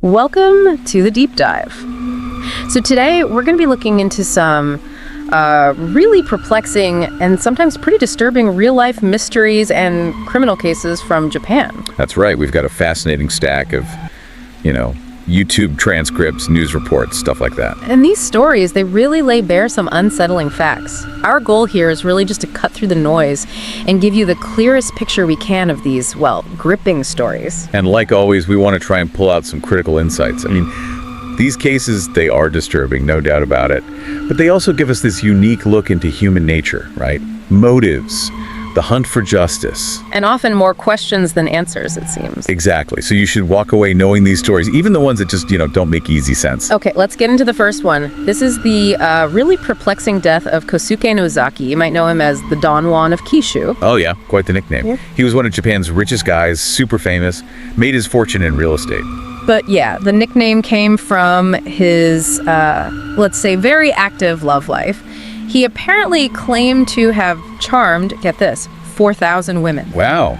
Welcome to the deep dive. So today we're going to be looking into some really perplexing and sometimes pretty disturbing real-life mysteries and criminal cases from Japan. That's right. We've got a fascinating stack of, YouTube transcripts, news reports, stuff like that. And these stories, they really lay bare some unsettling facts. Our goal here is really just to cut through the noise and give you the clearest picture we can of these, gripping stories. And like always, we want to try and pull out some critical insights. I mean, these cases, they are disturbing, no doubt about it. But they also give us this unique look into human nature, right? Motives, the hunt for justice. And often more questions than answers, it seems. Exactly. So you should walk away knowing these stories, even the ones that just, don't make easy sense. Okay, let's get into the first one. This is the really perplexing death of Kosuke Nozaki. You might know him as the Don Juan of Kishu. Oh yeah, quite the nickname. Yeah. He was one of Japan's richest guys, super famous, made his fortune in real estate. But yeah, the nickname came from his, let's say, very active love life. He apparently claimed to have charmed, get this, 4,000 women. Wow.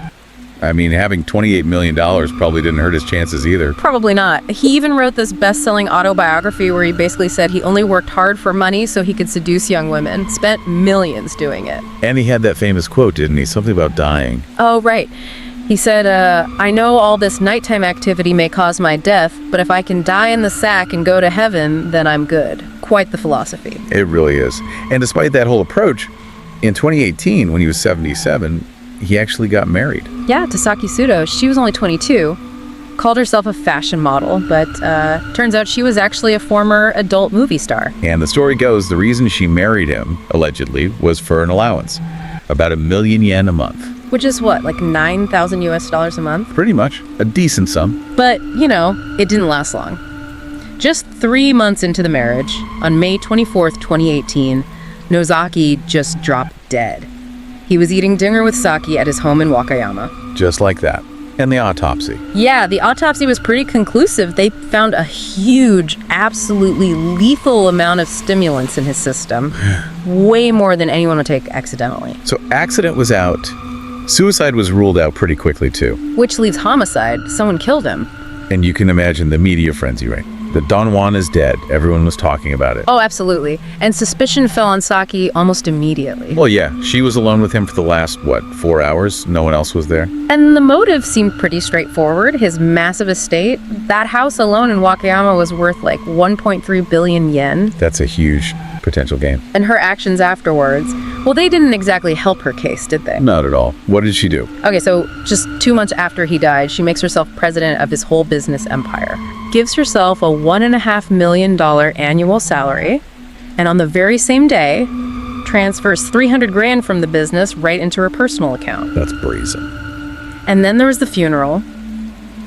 I mean, having $28 million probably didn't hurt his chances either. Probably not. He even wrote this best-selling autobiography where he basically said he only worked hard for money so he could seduce young women. Spent millions doing it. And he had that famous quote, didn't he? Something about dying. Oh, right. He said, I know all this nighttime activity may cause my death, but if I can die in the sack and go to heaven, then I'm good. Quite the philosophy. It really is. And despite that whole approach, in 2018, when he was 77, he actually got married. Yeah, to Saki Sudo. She was only 22, called herself a fashion model, but turns out she was actually a former adult movie star. And the story goes, the reason she married him, allegedly, was for an allowance. About 1 million yen a month. Which is what, like $9,000 a month? Pretty much. A decent sum. But, it didn't last long. Just 3 months into the marriage, on May 24th, 2018, Nozaki just dropped dead. He was eating dinner with Saki at his home in Wakayama. Just like that. And the autopsy. Yeah, the autopsy was pretty conclusive. They found a huge, absolutely lethal amount of stimulants in his system. Way more than anyone would take accidentally. So accident was out. Suicide was ruled out pretty quickly, too. Which leaves homicide. Someone killed him. And you can imagine the media frenzy, right? The Don Juan is dead. Everyone was talking about it. Oh, absolutely. And suspicion fell on Saki almost immediately. Well, yeah. She was alone with him for the last, 4 hours? No one else was there? And the motive seemed pretty straightforward. His massive estate. That house alone in Wakayama was worth like 1.3 billion yen. That's a huge potential gain. And her actions afterwards, well, they didn't exactly help her case, did they? Not at all. What did she do? Okay, so just 2 months after he died, she makes herself president of his whole business empire. Gives herself a $1.5 million annual salary, and on the very same day, transfers 300 grand from the business right into her personal account. That's brazen. And then there was the funeral.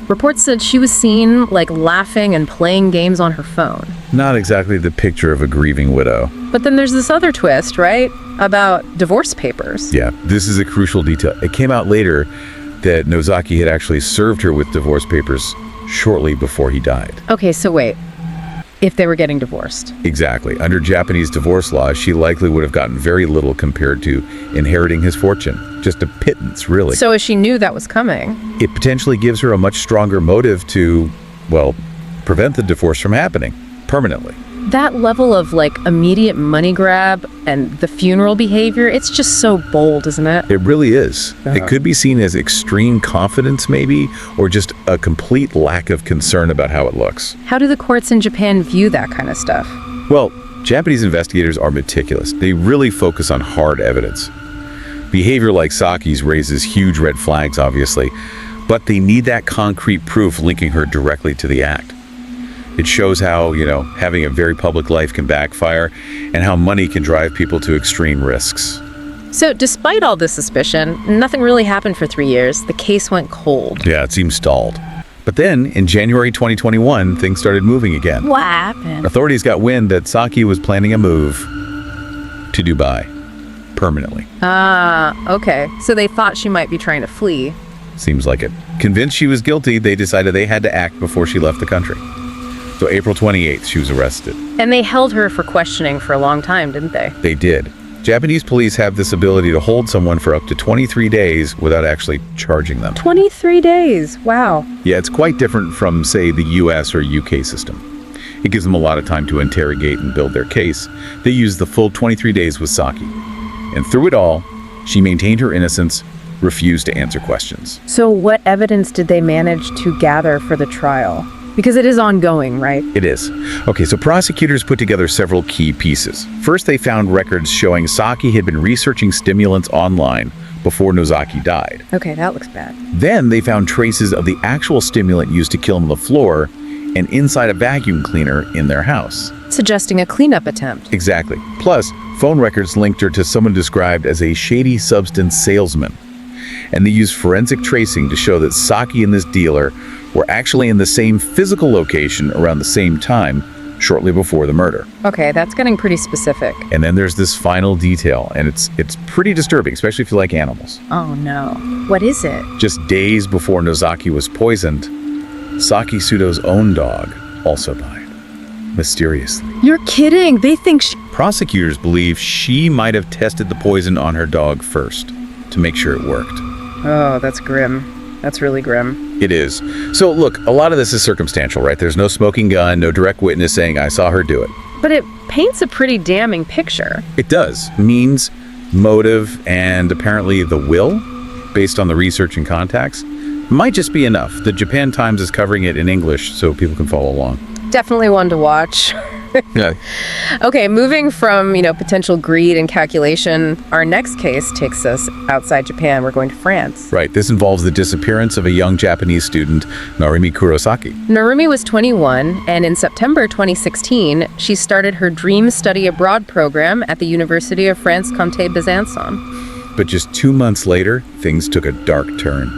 Reports said she was seen, laughing and playing games on her phone. Not exactly the picture of a grieving widow. But then there's this other twist, right? About divorce papers. Yeah, this is a crucial detail. It came out later that Nozaki had actually served her with divorce papers shortly before he died. Okay, so wait. If they were getting divorced. Exactly. Under Japanese divorce law, she likely would have gotten very little compared to inheriting his fortune. Just a pittance, really. So if she knew that was coming. It potentially gives her a much stronger motive to, prevent the divorce from happening permanently. That level of immediate money grab and the funeral behavior, it's just so bold, isn't it? It really is. It could be seen as extreme confidence maybe, or just a complete lack of concern about how it looks. How do the courts in Japan view that kind of stuff? Well, Japanese investigators are meticulous. They really focus on hard evidence. Behavior like Saki's raises huge red flags, obviously, but they need that concrete proof linking her directly to the act. It shows how, having a very public life can backfire and how money can drive people to extreme risks. So despite all this suspicion, nothing really happened for 3 years. The case went cold. Yeah, it seemed stalled. But then, in January 2021, things started moving again. What happened? Authorities got wind that Saki was planning a move to Dubai permanently. Okay. So they thought she might be trying to flee. Seems like it. Convinced she was guilty, they decided they had to act before she left the country. So April 28th, she was arrested. And they held her for questioning for a long time, didn't they? They did. Japanese police have this ability to hold someone for up to 23 days without actually charging them. 23 days. Wow. Yeah, it's quite different from, say, the US or UK system. It gives them a lot of time to interrogate and build their case. They used the full 23 days with Saki. And through it all, she maintained her innocence, refused to answer questions. So what evidence did they manage to gather for the trial? Because it is ongoing, right? It is. Okay, so prosecutors put together several key pieces. First, they found records showing Saki had been researching stimulants online before Nozaki died. Okay, that looks bad. Then they found traces of the actual stimulant used to kill him on the floor and inside a vacuum cleaner in their house. Suggesting a cleanup attempt. Exactly. Plus, phone records linked her to someone described as a shady substance salesman. And they used forensic tracing to show that Saki and this dealer were actually in the same physical location around the same time, shortly before the murder. Okay, that's getting pretty specific. And then there's this final detail, and it's pretty disturbing, especially if you like animals. Oh no. What is it? Just days before Nozaki was poisoned, Saki Sudo's own dog also died, mysteriously. You're kidding. They think Prosecutors believe she might have tested the poison on her dog first to make sure it worked. Oh, that's grim. That's really grim. It is. So look, a lot of this is circumstantial, right? There's no smoking gun, no direct witness saying, I saw her do it. But it paints a pretty damning picture. It does. Means, motive, and apparently the will, based on the research and contacts, might just be enough. The Japan Times is covering it in English so people can follow along. Definitely one to watch. Yeah. Okay, moving from, potential greed and calculation, our next case takes us outside Japan. We're going to France. Right. This involves the disappearance of a young Japanese student, Narumi Kurosaki. Narumi was 21, and in September 2016, she started her Dream Study Abroad program at the University of France Comté-Besançon. But just 2 months later, things took a dark turn.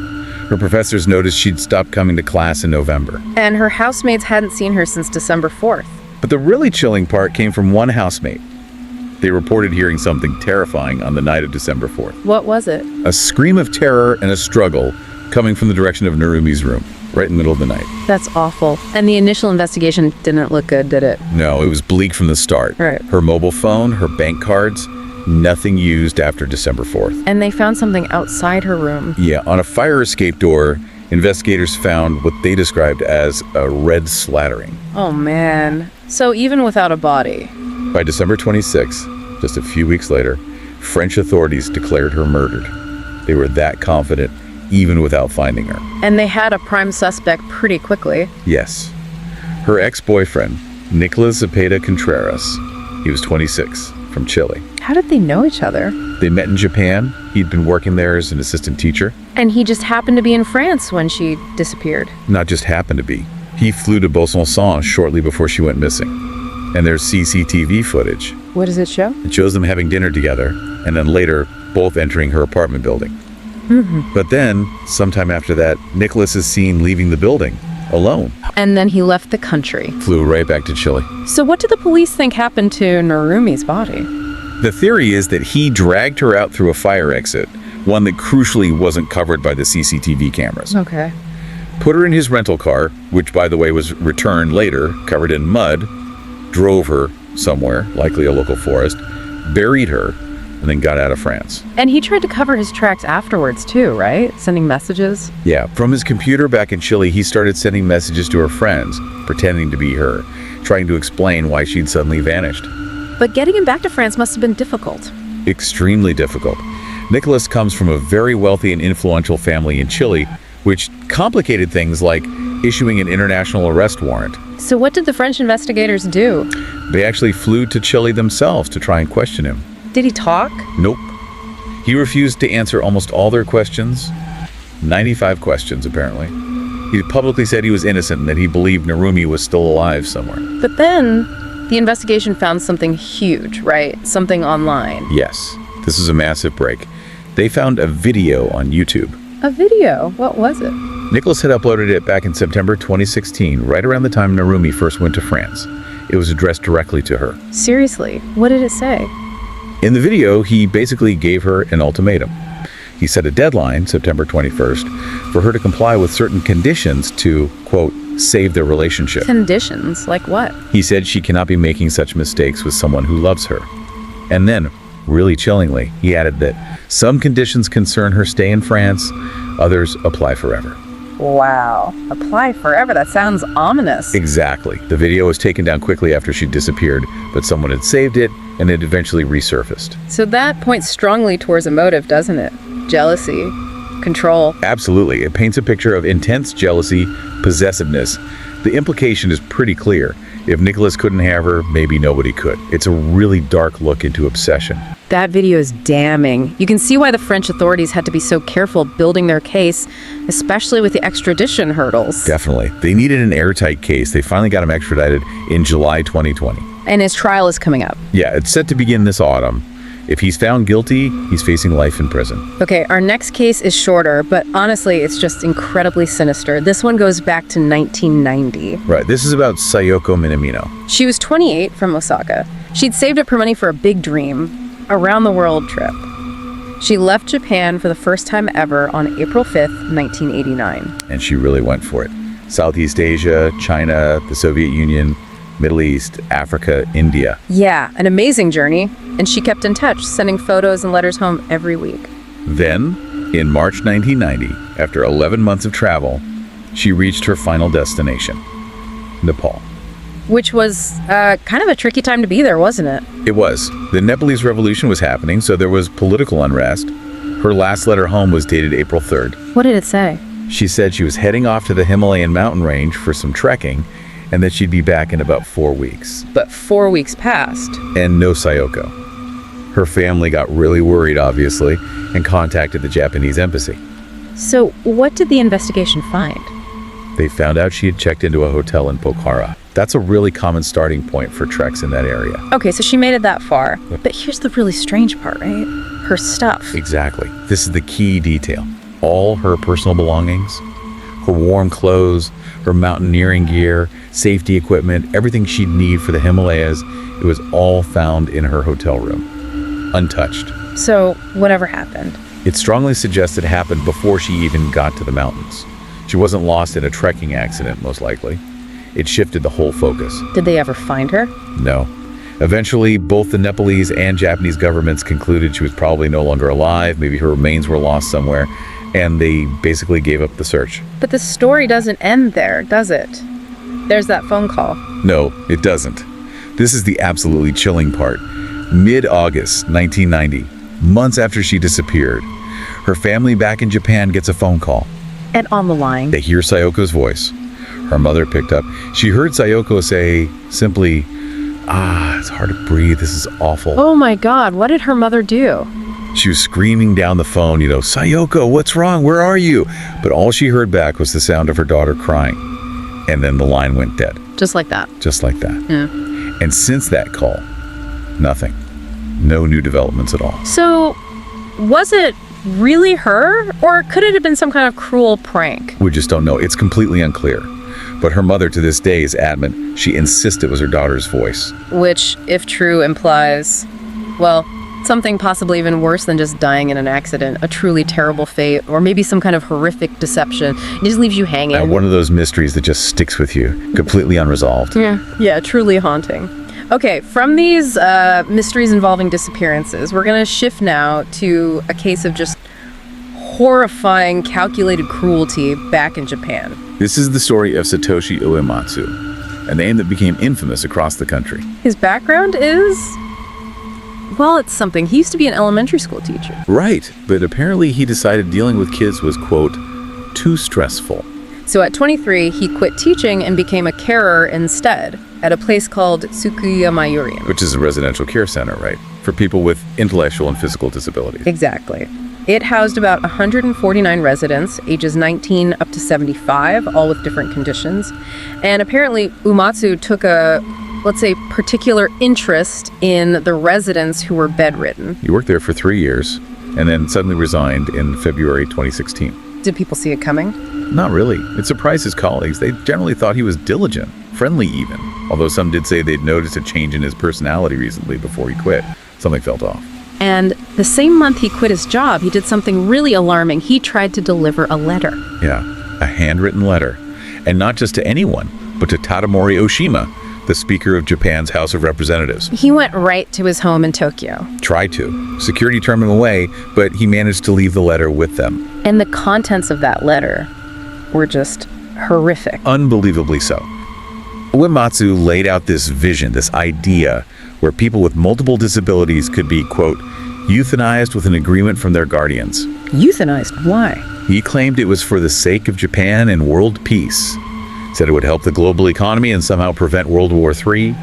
Her professors noticed she'd stopped coming to class in November. And her housemates hadn't seen her since December 4th. But the really chilling part came from one housemate. They reported hearing something terrifying on the night of December 4th. What was it? A scream of terror and a struggle coming from the direction of Narumi's room, right in the middle of the night. That's awful. And the initial investigation didn't look good, did it? No, it was bleak from the start. Right. Her mobile phone, her bank cards, nothing used after December 4th. And they found something outside her room. Yeah, on a fire escape door, investigators found what they described as a red slattering. Oh, man. So even without a body. By December 26, just a few weeks later, French authorities declared her murdered. They were that confident, even without finding her. And they had a prime suspect pretty quickly. Yes. Her ex-boyfriend, Nicolas Zepeda Contreras, he was 26, from Chile. How did they know each other? They met in Japan. He'd been working there as an assistant teacher. And he just happened to be in France when she disappeared. Not just happened to be. He flew to Besançon shortly before she went missing. And there's CCTV footage. What does it show? It shows them having dinner together, and then later, both entering her apartment building. Mm-hmm. But then, sometime after that, Nicholas is seen leaving the building, alone. And then he left the country. Flew right back to Chile. So what do the police think happened to Narumi's body? The theory is that he dragged her out through a fire exit, one that crucially wasn't covered by the CCTV cameras. Okay. Put her in his rental car, which by the way was returned later, covered in mud, drove her somewhere, likely a local forest, buried her, and then got out of France. And he tried to cover his tracks afterwards too, right? Sending messages? Yeah, from his computer back in Chile, he started sending messages to her friends, pretending to be her, trying to explain why she'd suddenly vanished. But getting him back to France must have been difficult. Extremely difficult. Nicholas comes from a very wealthy and influential family in Chile, which complicated things like issuing an international arrest warrant. So what did the French investigators do? They actually flew to Chile themselves to try and question him. Did he talk? Nope. He refused to answer almost all their questions. 95 questions, apparently. He publicly said he was innocent and that he believed Narumi was still alive somewhere. But then the investigation found something huge, right? Something online. Yes. This is a massive break. They found a video on YouTube. A video? What was it? Nicholas had uploaded it back in September 2016, right around the time Narumi first went to France. It was addressed directly to her. Seriously, what did it say? In the video, he basically gave her an ultimatum. He set a deadline, September 21st, for her to comply with certain conditions to, quote, save their relationship. Conditions? Like what? He said she cannot be making such mistakes with someone who loves her. And then, Really chillingly, he added that some conditions concern her stay in France, others apply forever. Wow. Apply forever. That sounds ominous. Exactly. The video was taken down quickly after she disappeared, but someone had saved it, and it eventually resurfaced. So that points strongly towards a motive, doesn't it? Jealousy, control. Absolutely. It paints a picture of intense jealousy, possessiveness. The implication is pretty clear. If Nicholas couldn't have her, maybe nobody could. It's a really dark look into obsession. That video is damning. You can see why the French authorities had to be so careful building their case, especially with the extradition hurdles. Definitely. They needed an airtight case. They finally got him extradited in July 2020. And his trial is coming up. Yeah, it's set to begin this autumn. If he's found guilty, he's facing life in prison. Okay, our next case is shorter, but honestly, it's just incredibly sinister. This one goes back to 1990. Right, this is about Sayoko Minamino. She was 28 from Osaka. She'd saved up her money for a big dream, a round-the-world trip. She left Japan for the first time ever on April 5th, 1989. And she really went for it. Southeast Asia, China, the Soviet Union, Middle East, Africa, India. Yeah, an amazing journey. And she kept in touch, sending photos and letters home every week. Then, in March 1990, after 11 months of travel, she reached her final destination, Nepal. Which was kind of a tricky time to be there, wasn't it? It was. The Nepalese Revolution was happening, so there was political unrest. Her last letter home was dated April 3rd. What did it say? She said she was heading off to the Himalayan mountain range for some trekking, and that she'd be back in about 4 weeks. But 4 weeks passed. And no Sayoko. Her family got really worried, obviously, and contacted the Japanese embassy. So what did the investigation find? They found out she had checked into a hotel in Pokhara. That's a really common starting point for treks in that area. Okay, so she made it that far. But here's the really strange part, right? Her stuff. Exactly. This is the key detail. All her personal belongings, her warm clothes, her mountaineering gear, safety equipment, everything she'd need for the Himalayas, it was all found in her hotel room, untouched. So whatever happened? It strongly suggests it happened before she even got to the mountains. She wasn't lost in a trekking accident, most likely. It shifted the whole focus. Did they ever find her? No. Eventually, both the Nepalese and Japanese governments concluded she was probably no longer alive, maybe her remains were lost somewhere, and they basically gave up the search. But the story doesn't end there, does it? There's that phone call. No, it doesn't. This is the absolutely chilling part. Mid-August 1990, months after she disappeared, her family back in Japan gets a phone call. And on the line, They hear Sayoko's voice. Her mother picked up. She heard Sayoko say simply, it's hard to breathe, this is awful. oh my God, what did her mother do? She was screaming down the phone, Sayoko, what's wrong? Where are you? But all she heard back was the sound of her daughter crying. And then the line went dead. Just like that. Just like that. Yeah. And since that call, nothing. No new developments at all. So, was it really her? Or could it have been some kind of cruel prank? We just don't know. It's completely unclear. But her mother to this day is adamant. She insists it was her daughter's voice. Which, if true, implies, well, something possibly even worse than just dying in an accident, a truly terrible fate, or maybe some kind of horrific deception. It just leaves you hanging. One of those mysteries that just sticks with you, completely unresolved. Yeah, truly haunting. Okay, from these mysteries involving disappearances, we're going to shift now to a case of just horrifying, calculated cruelty back in Japan. This is the story of Satoshi Uematsu, a name that became infamous across the country. His background is, well, it's something. He used to be an elementary school teacher. Right, but apparently he decided dealing with kids was, quote, too stressful. So at 23, he quit teaching and became a carer instead at a place called Tsukuya Mayurien. Which is a residential care center, right? For people with intellectual and physical disabilities. Exactly. It housed about 149 residents, ages 19 up to 75, all with different conditions. And apparently, Uematsu took a, let's say, particular interest in the residents who were bedridden. He worked there for 3 years and then suddenly resigned in February 2016. Did people see it coming? Not really. It surprised his colleagues. They generally thought he was diligent, friendly even. Although some did say they'd noticed a change in his personality recently before he quit. Something felt off. And the same month he quit his job, he did something really alarming. He tried to deliver a letter. Yeah, a handwritten letter. And not just to anyone, but to Tadamori Oshima, the Speaker of Japan's House of Representatives. He went right to his home in Tokyo. Tried to. Security turned him away, but he managed to leave the letter with them. And the contents of that letter were just horrific. Unbelievably so. Uematsu laid out this vision, this idea, where people with multiple disabilities could be, quote, euthanized with an agreement from their guardians. Euthanized? Why? He claimed it was for the sake of Japan and world peace. Said it would help the global economy and somehow prevent World War III.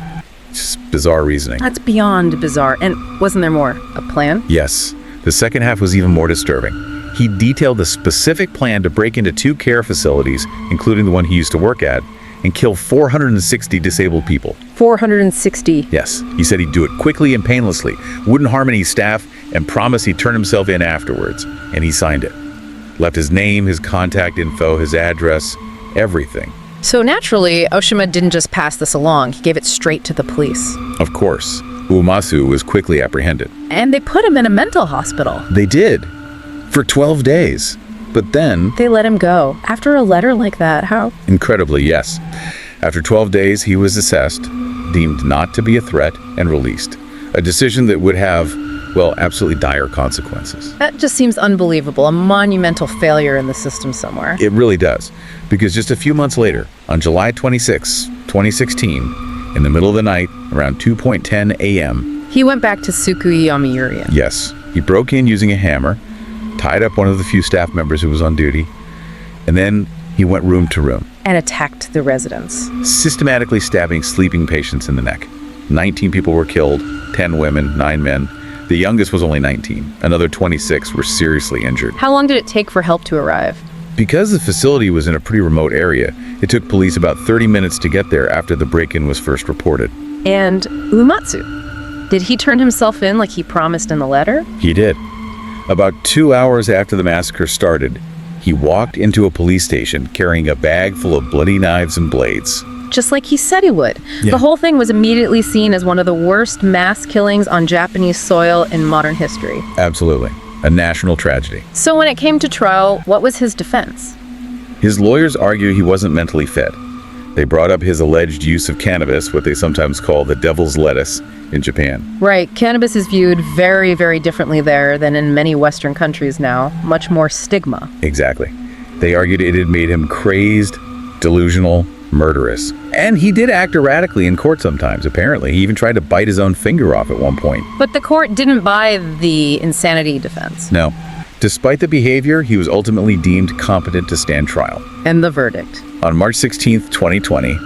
Just bizarre reasoning. That's beyond bizarre. And wasn't there more? A plan? Yes. The second half was even more disturbing. He detailed a specific plan to break into 2 care facilities, including the one he used to work at, and kill 460 disabled people. 460. Yes. He said he'd do it quickly and painlessly, wouldn't harm any staff, and promised he'd turn himself in afterwards. And he signed it. Left his name, his contact info, his address, everything. So naturally, Oshima didn't just pass this along. He gave it straight to the police. Of course, Uematsu was quickly apprehended. And they put him in a mental hospital. They did. For 12 days. But then... They let him go. After a letter like that, how? Incredibly, yes. After 12 days, he was assessed, deemed not to be a threat, and released. A decision that would have, well, absolutely dire consequences. That just seems unbelievable. A monumental failure in the system somewhere. It really does. Because just a few months later, on July 26, 2016, in the middle of the night, around 2:10 a.m., he went back to Tsukui Yomiuri. Yes. He broke in using a hammer, tied up one of the few staff members who was on duty, and then he went room to room. And attacked the residents. Systematically stabbing sleeping patients in the neck. 19 people were killed, 10 women, 9 men. The youngest was only 19. Another 26 were seriously injured. How long did it take for help to arrive? Because the facility was in a pretty remote area, it took police about 30 minutes to get there after the break-in was first reported. And Uematsu? Did he turn himself in like he promised in the letter? He did. About 2 hours after the massacre started, he walked into a police station carrying a bag full of bloody knives and blades. Just like he said he would. Yeah. The whole thing was immediately seen as one of the worst mass killings on Japanese soil in modern history. Absolutely. A national tragedy. So when it came to trial, what was his defense? His lawyers argue he wasn't mentally fit. They brought up his alleged use of cannabis, what they sometimes call the devil's lettuce, in Japan. Right. Cannabis is viewed very, very differently there than in many Western countries now. Much more stigma. Exactly. They argued it had made him crazed, delusional, murderous. And he did act erratically in court sometimes, apparently. He even tried to bite his own finger off at one point. But the court didn't buy the insanity defense. No. Despite the behavior, he was ultimately deemed competent to stand trial. And the verdict. On March 16th, 2020,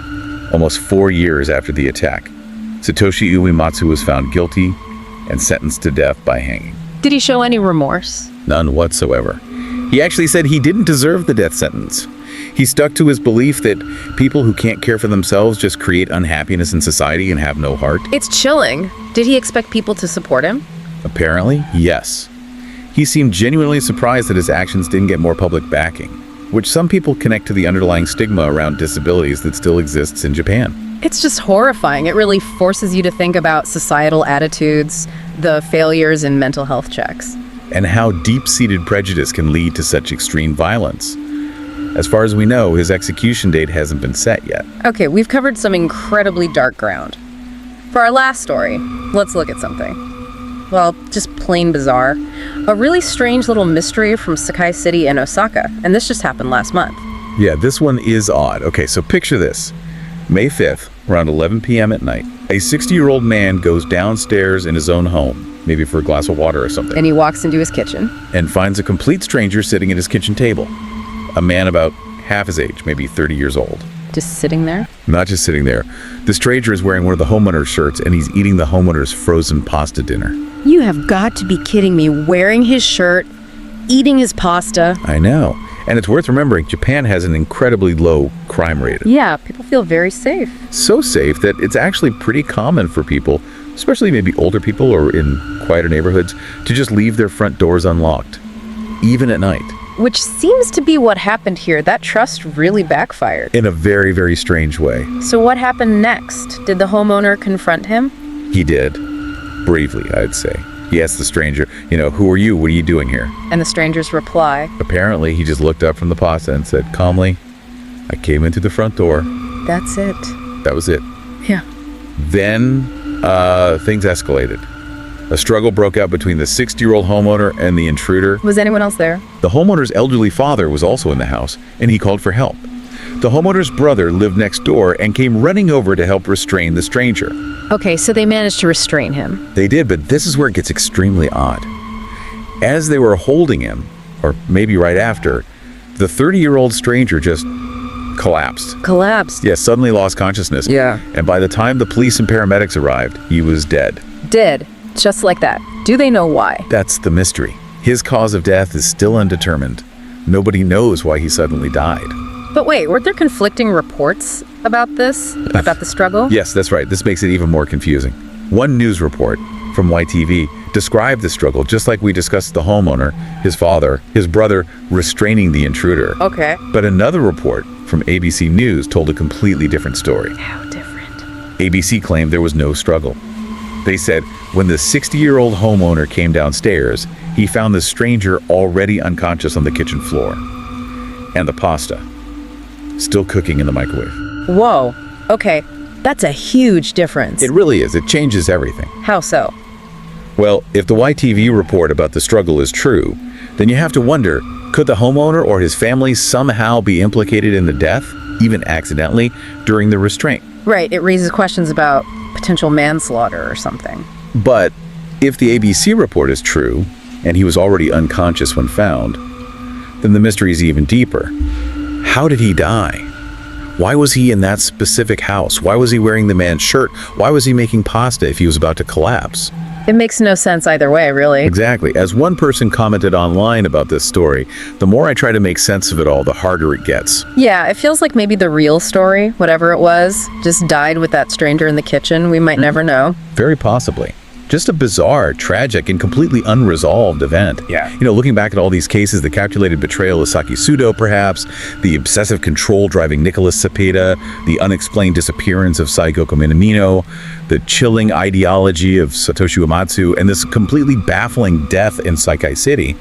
almost 4 years after the attack, Satoshi Uematsu was found guilty and sentenced to death by hanging. Did he show any remorse? None whatsoever. He actually said he didn't deserve the death sentence. He stuck to his belief that people who can't care for themselves just create unhappiness in society and have no heart. It's chilling. Did he expect people to support him? Apparently, yes. He seemed genuinely surprised that his actions didn't get more public backing, which some people connect to the underlying stigma around disabilities that still exists in Japan. It's just horrifying. It really forces you to think about societal attitudes, the failures in mental health checks. And how deep-seated prejudice can lead to such extreme violence. As far as we know, his execution date hasn't been set yet. Okay, we've covered some incredibly dark ground. For our last story, let's look at something. Well, just plain bizarre. A really strange little mystery from Sakai City in Osaka, and this just happened last month. Yeah, this one is odd. Okay, so picture this. May 5th, around 11 p.m. at night, a 60-year-old man goes downstairs in his own home, maybe for a glass of water or something, And he walks into his kitchen. and finds a complete stranger sitting at his kitchen table. A man about half his age, maybe 30 years old. Just sitting there. Not just sitting there. The stranger is wearing one of the homeowner's shirts, and he's eating the homeowner's frozen pasta dinner. You have got to be kidding me. Wearing his shirt, eating his pasta. I know. And it's worth remembering, Japan has an incredibly low crime rate. Yeah, people feel very safe. So safe that it's actually pretty common for people, especially maybe older people or in quieter neighborhoods, to just leave their front doors unlocked, even at night. Which seems to be what happened here. That trust really backfired. In a very, very strange way. So what happened next? Did the homeowner confront him? He did. Bravely, I'd say. He asked the stranger, who are you? What are you doing here? And the stranger's reply, Apparently, he just looked up from the pasta and said calmly, I came in through the front door. that's it. That was it. Yeah. Then things escalated. A struggle broke out between the 60-year-old homeowner and the intruder. Was anyone else there? The homeowner's elderly father was also in the house, and he called for help. The homeowner's brother lived next door and came running over to help restrain the stranger. Okay, so they managed to restrain him. They did, but this is where it gets extremely odd. As they were holding him, or maybe right after, the 30-year-old stranger just collapsed. Collapsed. Yeah, suddenly lost consciousness. Yeah. And by the time the police and paramedics arrived, he was dead. Dead. Just like that. Do they know why? That's the mystery. His cause of death is still undetermined. Nobody knows why he suddenly died. But wait, weren't there conflicting reports about this? About the struggle? Yes, that's right. This makes it even more confusing. One news report from YTV described the struggle just like we discussed the homeowner, his father, his brother restraining the intruder. Okay. But another report from ABC News told a completely different story. How different? ABC claimed there was no struggle. They said when the 60-year-old homeowner came downstairs, he found the stranger already unconscious on the kitchen floor. And the pasta still cooking in the microwave. Whoa. Okay. That's a huge difference. It really is. It changes everything. How so? Well, if the YTV report about the struggle is true, then you have to wonder, could the homeowner or his family somehow be implicated in the death, even accidentally, during the restraint? Right. It raises questions about potential manslaughter or something. But if the ABC report is true, and he was already unconscious when found, then the mystery is even deeper. How did he die? Why was he in that specific house? Why was he wearing the man's shirt? Why was he making pasta if he was about to collapse? It makes no sense either way, really. Exactly. As one person commented online about this story, the more I try to make sense of it all, the harder it gets. Yeah, it feels like maybe the real story, whatever it was, just died with that stranger in the kitchen. We might never know. Very possibly. Just a bizarre, tragic, and completely unresolved event. Yeah. You know, looking back at all these cases, the calculated betrayal of Saki Sudo, perhaps, the obsessive control driving Nicholas Cepeda, the unexplained disappearance of Saigoko Minamino, the chilling ideology of Satoshi Uematsu, and this completely baffling death in Saikai City,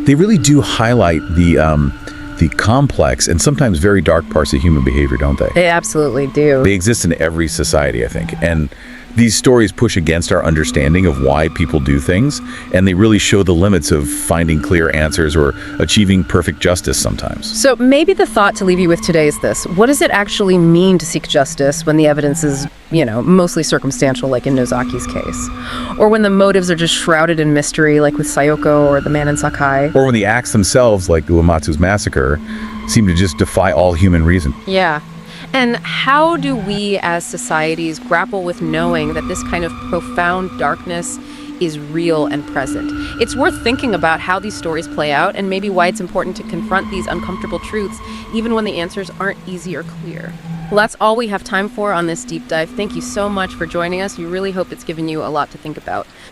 they really do highlight the complex and sometimes very dark parts of human behavior, don't they? They absolutely do. They exist in every society, I think. And these stories push against our understanding of why people do things, and they really show the limits of finding clear answers or achieving perfect justice sometimes. So maybe the thought to leave you with today is this. What does it actually mean to seek justice when the evidence is, mostly circumstantial, like in Nozaki's case? Or when the motives are just shrouded in mystery, like with Sayoko or the man in Sakai? Or when the acts themselves, like Uematsu's massacre, seem to just defy all human reason. Yeah. And how do we as societies grapple with knowing that this kind of profound darkness is real and present? It's worth thinking about how these stories play out and maybe why it's important to confront these uncomfortable truths even when the answers aren't easy or clear. Well, that's all we have time for on this deep dive. Thank you so much for joining us. We really hope it's given you a lot to think about.